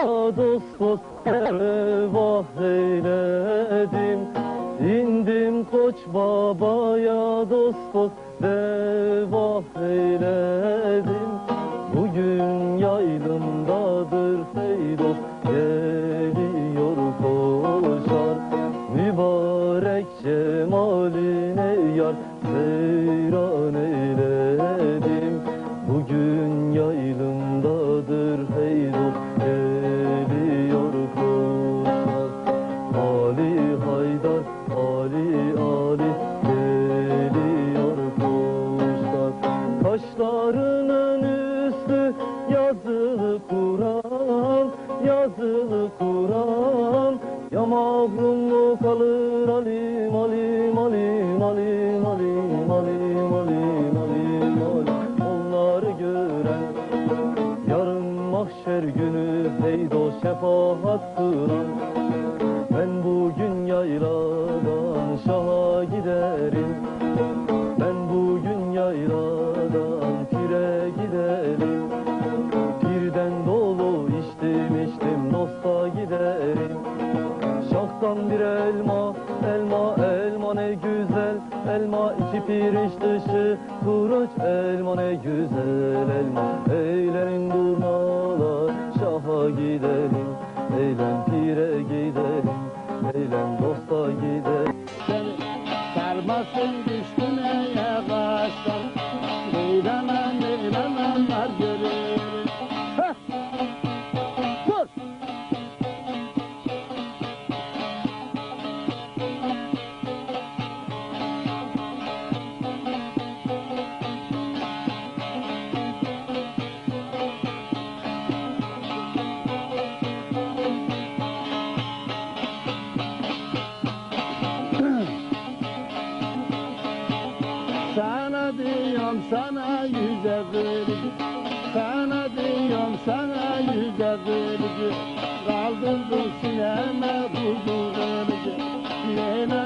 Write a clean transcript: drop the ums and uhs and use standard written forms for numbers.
dost dost vah eyledim. İndim Koç Baba'ya dost dost vah eyledim. Bugün yaylımdadır hey dost, geliyor koşar. Mübarek cemaline yar seyran eyledim. Bugün yaylımdadır hey dost, geliyor koşar. Ali Haydar, Ali Ali geliyor koşar. Taşlarının üstü yazılı Kur'an, yazılı Kur'an. Ya mahrumlu kalır alim, alim, alim, alim, alim, alim, alim, alim, alim. Onları gören yarın mahşer günü hey dost şefaat kılan. Ben bugün yayladan şaha giderim. Ben bugün yayladan pire giderim. Pirden dolu içtim dosta giderim. Şahtan bir elma, elma, elma ne güzel. Elma içi pirinç dışı kuruç, elma ne güzel elma. Eğlenin durnalar şaha gidelim. Eğlen pire gidelim, eğlen dosta gidelim. Sarmasın düştüne yağışlar, eylemem eylememler görür. Dur! Sana diyorum sana yüze kırıcı, sana diyorum sana yüze kırıcı. Kaldırdın sineme kuzu kırıcı, sineme